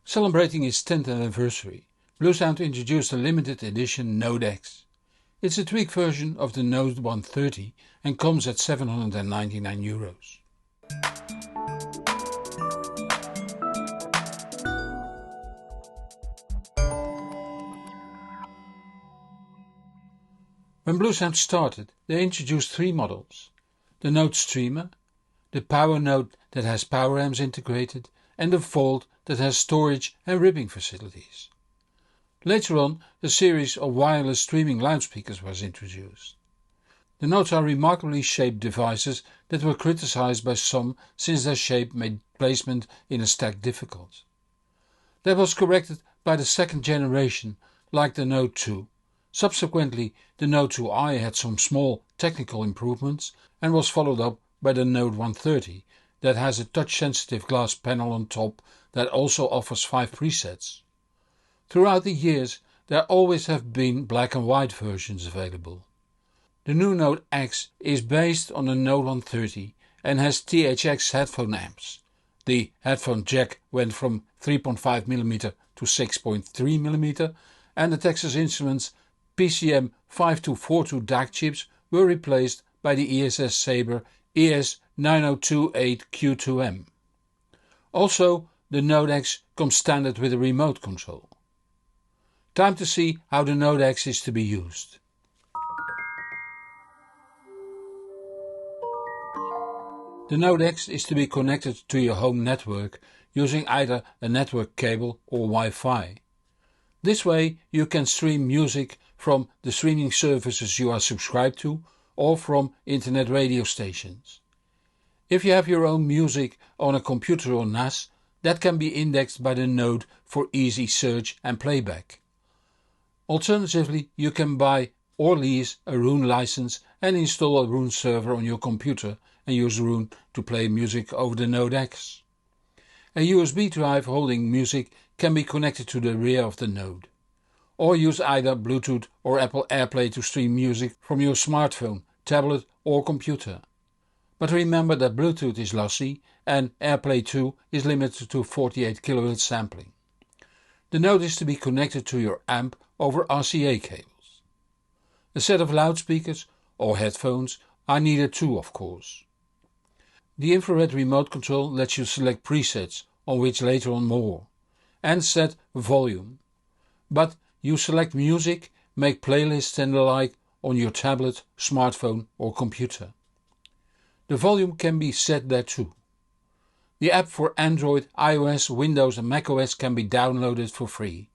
Celebrating its 10th anniversary, Bluesound introduced a limited edition Node X. It's a tweaked version of the Node 130 and comes at €799. When Bluesound started, they introduced 3 models: the Node Streamer, the Power Node that has power amps integrated, and the Vault that has storage and ripping facilities. Later on, a series of wireless streaming loudspeakers was introduced. The Nodes are remarkably shaped devices that were criticized by some since their shape made placement in a stack difficult. That was corrected by the second generation, like the Node 2. Subsequently, the Node 2i had some small technical improvements and was followed up by the Node 130 that has a touch-sensitive glass panel on top that also offers 5 presets. Throughout the years, there always have been black and white versions available. The new Node X is based on the Node 130 and has THX headphone amps. The headphone jack went from 3.5mm to 6.3mm and the Texas Instruments PCM 5242 DAC chips were replaced by the ESS Sabre ES9028Q2M. Also, the Node X comes standard with a remote control. Time to see how the Node X is to be used. The Node X is to be connected to your home network using either a network cable or Wi-Fi. This way you can stream music from the streaming services you are subscribed to or from internet radio stations. If you have your own music on a computer or NAS, that can be indexed by the Node for easy search and playback. Alternatively, you can buy or lease a Roon license and install a Roon server on your computer and use Roon to play music over the Node X. A USB drive holding music can be connected to the rear of the Node. Or use either Bluetooth or Apple AirPlay to stream music from your smartphone, tablet or computer. But remember that Bluetooth is lossy and AirPlay 2 is limited to 48 kHz sampling. The Node is to be connected to your amp over RCA cables. A set of loudspeakers or headphones are needed too, of course. The infrared remote control lets you select presets, on which later on more, and set volume. But you select music, make playlists and the like on your tablet, smartphone or computer. The volume can be set there too. The app for Android, iOS, Windows and macOS can be downloaded for free.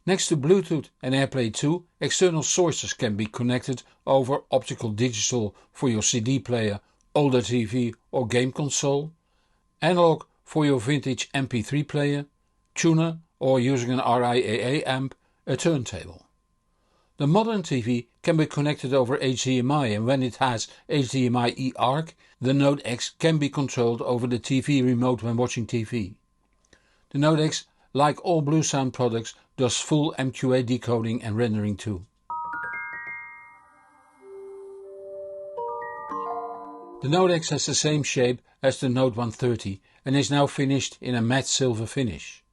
Next to Bluetooth and AirPlay 2, external sources can be connected over optical digital for your CD player, older TV or game console, analog for your vintage MP3 player, tuner or using an RIAA amp, a turntable. The modern TV can be connected over HDMI and when it has HDMI eARC, the Node X can be controlled over the TV remote when watching TV. The Node X, like all Bluesound products, does full MQA decoding and rendering too. The Node X has the same shape as the Node 130 and is now finished in a matte silver finish.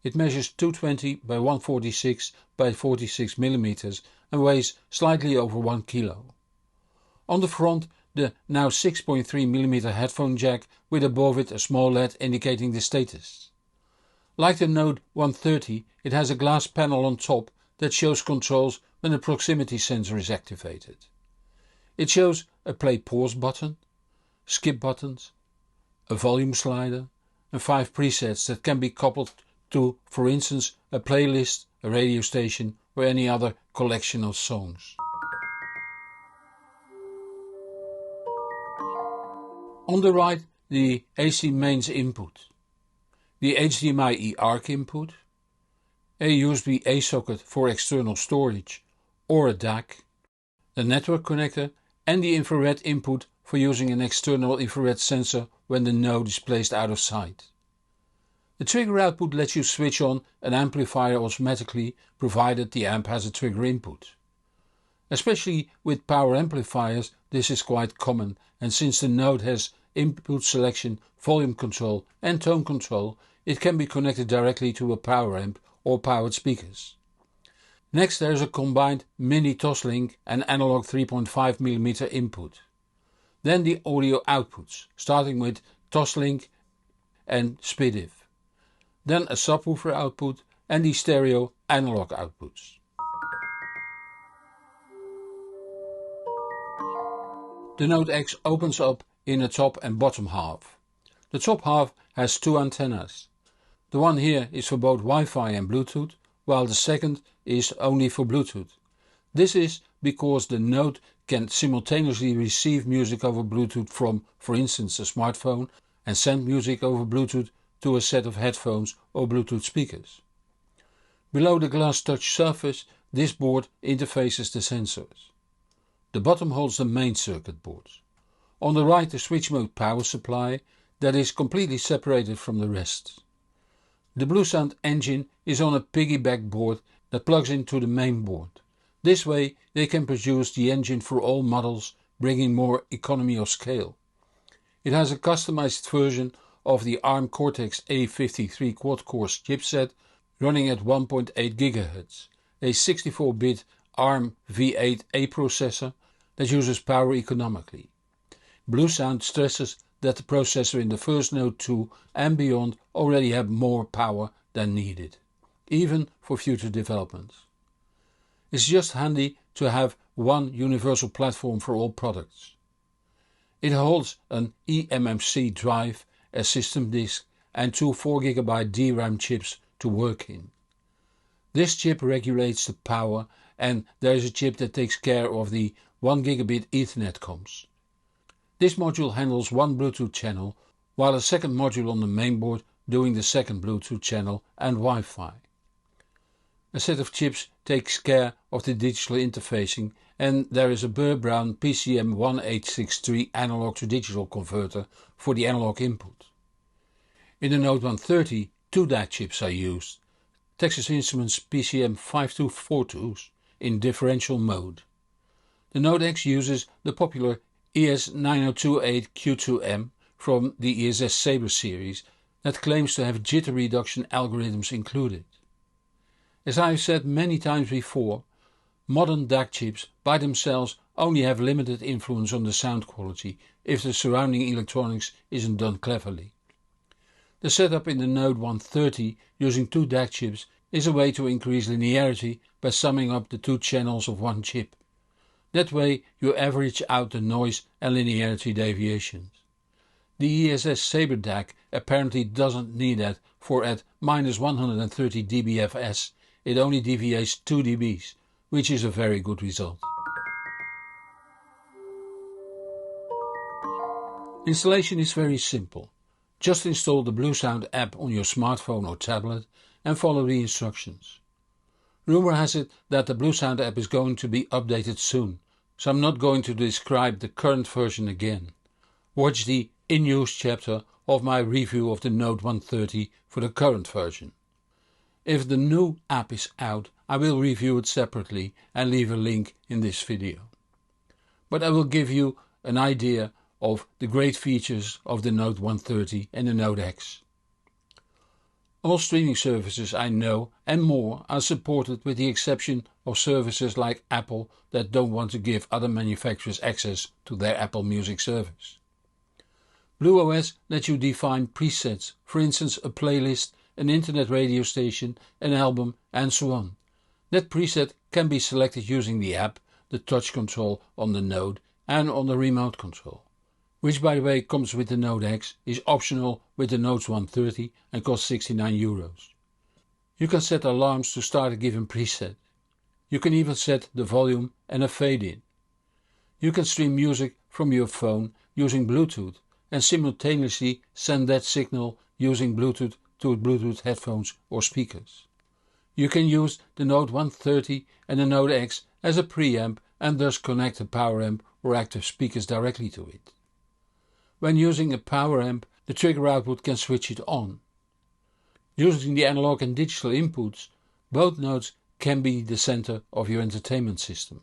It measures 220 by 146 by 46 mm and weighs slightly over 1 kilo. On the front, the now 6.3 mm headphone jack with above it a small LED indicating the status. Like the Node 130, it has a glass panel on top that shows controls when the proximity sensor is activated. It shows a play pause button, skip buttons, a volume slider and 5 presets that can be coupled to, for instance, a playlist, a radio station or any other collection of songs. On the right, the AC mains input, the HDMI eARC input, a USB-A socket for external storage or a DAC, the network connector and the infrared input for using an external infrared sensor when the Node is placed out of sight. The trigger output lets you switch on an amplifier automatically provided the amp has a trigger input. Especially with power amplifiers this is quite common, and since the Node has input selection, volume control and tone control, it can be connected directly to a power amp or powered speakers. Next there is a combined mini Toslink and analog 3.5mm input. Then the audio outputs, starting with Toslink and SPDIF. Then a subwoofer output and the stereo analog outputs. The Node X opens up in a top and bottom half. The top half has two antennas. The one here is for both Wi-Fi and Bluetooth, while the second is only for Bluetooth. This is because the Node can simultaneously receive music over Bluetooth from, for instance, a smartphone and send music over Bluetooth to a set of headphones or Bluetooth speakers. Below the glass touch surface, this board interfaces the sensors. The bottom holds the main circuit boards. On the right the switch mode power supply that is completely separated from the rest. The Bluesound engine is on a piggyback board that plugs into the main board. This way they can produce the engine for all models, bringing more economy of scale. It has a customized version of the ARM Cortex-A53 quad-core chipset running at 1.8 GHz, a 64-bit ARM V8A processor that uses power economically. Bluesound stresses that the processor in the first Node 2 and beyond already have more power than needed, even for future developments. It's just handy to have one universal platform for all products. It holds an eMMC drive, a system disk and two 4GB DRAM chips to work in. This chip regulates the power and there is a chip that takes care of the 1 gigabit Ethernet comms. This module handles one Bluetooth channel, while a second module on the mainboard doing the second Bluetooth channel and Wi-Fi. A set of chips takes care of the digital interfacing and there is a Burr Brown PCM1863 analog to digital converter for the analog input. In the Node 130 two DAC chips are used, Texas Instruments PCM5242s in differential mode. The Node X uses the popular ES9028Q2M from the ESS Sabre series that claims to have jitter reduction algorithms included. As I have said many times before, modern DAC chips by themselves only have limited influence on the sound quality if the surrounding electronics isn't done cleverly. The setup in the Node 130 using two DAC chips is a way to increase linearity by summing up the two channels of one chip. That way you average out the noise and linearity deviations. The ESS Sabre DAC apparently doesn't need that, for at -130 dBFS it only deviates 2 dBs, which is a very good result. Installation is very simple. Just install the Bluesound app on your smartphone or tablet and follow the instructions. Rumor has it that the Bluesound app is going to be updated soon, so I'm not going to describe the current version again. Watch the In Use chapter of my review of the Node 130 for the current version. If the new app is out, I will review it separately and leave a link in this video. But I will give you an idea of the great features of the Node 130 and the Node X. All streaming services I know and more are supported, with the exception of services like Apple that don't want to give other manufacturers access to their Apple Music service. BlueOS lets you define presets, for instance a playlist, an internet radio station, an album and so on. That preset can be selected using the app, the touch control on the Node and on the remote control, which by the way comes with the Node X, is optional with the Node 130 and costs €69. You can set alarms to start a given preset. You can even set the volume and a fade in. You can stream music from your phone using Bluetooth and simultaneously send that signal using Bluetooth to Bluetooth headphones or speakers. You can use the Node 130 and the Node X as a preamp and thus connect a power amp or active speakers directly to it. When using a power amp, the trigger output can switch it on. Using the analog and digital inputs, both nodes can be the center of your entertainment system.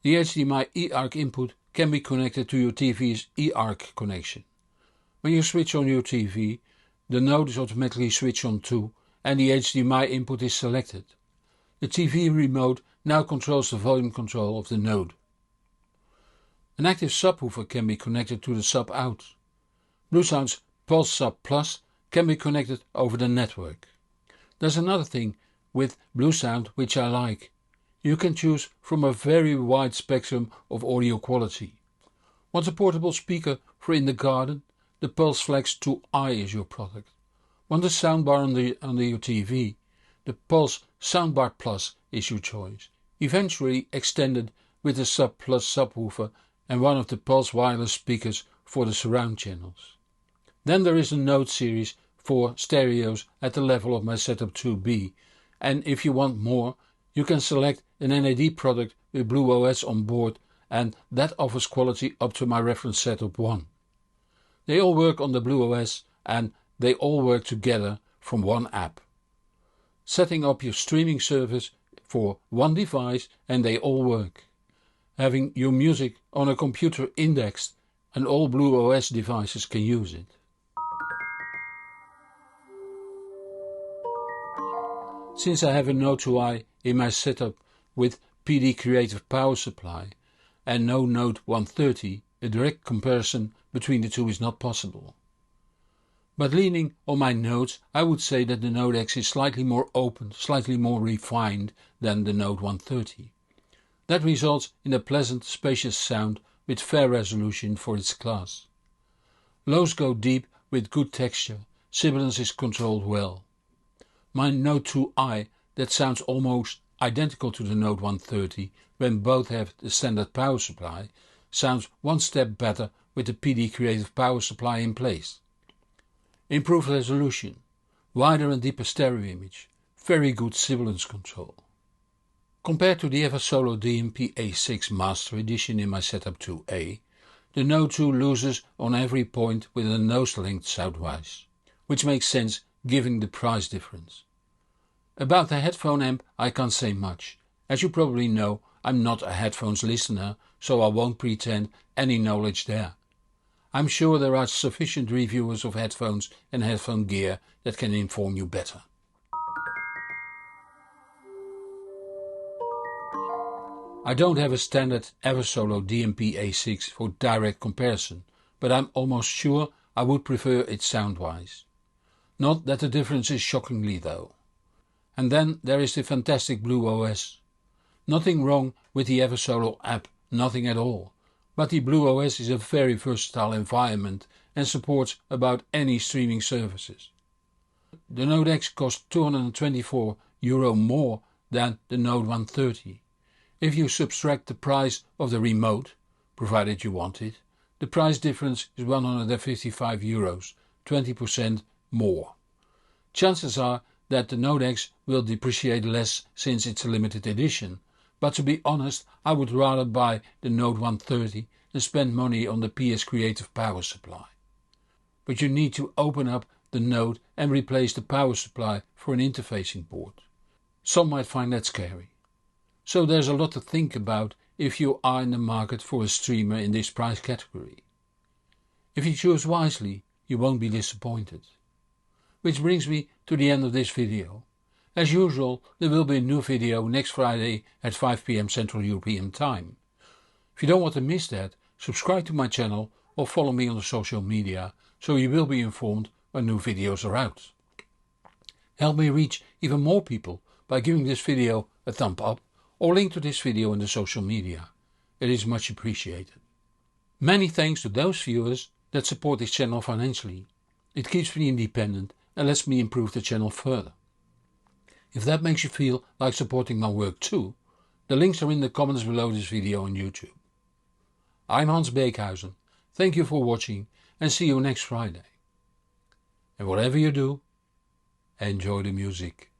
The HDMI eARC input can be connected to your TV's eARC connection. When you switch on your TV, the node is automatically switched on too and the HDMI input is selected. The TV remote now controls the volume control of the node. An active subwoofer can be connected to the sub out. Bluesound's Pulse Sub Plus can be connected over the network. There's another thing with Bluesound which I like. You can choose from a very wide spectrum of audio quality. Want a portable speaker for in the garden? The Pulse Flex 2i is your product. Want a soundbar under your TV? The Pulse Soundbar Plus is your choice, eventually extended with the Sub Plus subwoofer and one of the Pulse wireless speakers for the surround channels. Then there is a Node series for stereos at the level of my Setup 2B, and if you want more, you can select an NAD product with BlueOS on board, and that offers quality up to my reference Setup 1. They all work on the BlueOS and they all work together from one app. Setting up your streaming service for one device and they all work. Having your music on a computer indexed and all BlueOS devices can use it. Since I have a Node 2i in my setup with PD Creative power supply and no Node 130, a direct comparison between the two is not possible. But leaning on my nodes, I would say that the Node X is slightly more open, slightly more refined than the Node 130. That results in a pleasant, spacious sound with fair resolution for its class. Lows go deep with good texture, sibilance is controlled well. My Node 2i, that sounds almost identical to the Node 130 when both have the standard power supply, sounds one step better with the PD Creative power supply in place. Improved resolution, wider and deeper stereo image, very good sibilance control. Compared to the Eversolo DMP A6 Master Edition in my Setup 2A, the Node 2 loses on every point with a nose length soundwise, which makes sense given the price difference. About the headphone amp I can't say much. As you probably know, I'm not a headphones listener, so I won't pretend any knowledge there. I'm sure there are sufficient reviewers of headphones and headphone gear that can inform you better. I don't have a standard Eversolo DMP A6 for direct comparison, but I'm almost sure I would prefer it sound-wise. Not that the difference is shockingly though. And then there is the fantastic BlueOS. Nothing wrong with the Eversolo app, nothing at all. But the BlueOS is a very versatile environment and supports about any streaming services. The Node X costs €224 more than the Node 130. If you subtract the price of the remote, provided you want it, the price difference is €155, 20% more. Chances are that the Node X will depreciate less since it's a limited edition, but to be honest, I would rather buy the Node 130 than spend money on the PS Creative power supply. But you need to open up the Node and replace the power supply for an interfacing board. Some might find that scary. So there's a lot to think about if you are in the market for a streamer in this price category. If you choose wisely, you won't be disappointed. Which brings me to the end of this video. As usual, there will be a new video next Friday at 5 PM Central European Time. If you don't want to miss that, subscribe to my channel or follow me on the social media so you will be informed when new videos are out. Help me reach even more people by giving this video a thumb up or link to this video in the social media. It is much appreciated. Many thanks to those viewers that support this channel financially. It keeps me independent and lets me improve the channel further. If that makes you feel like supporting my work too, the links are in the comments below this video on YouTube. I'm Hans Beekhuizen, thank you for watching and see you next Friday. And whatever you do, enjoy the music.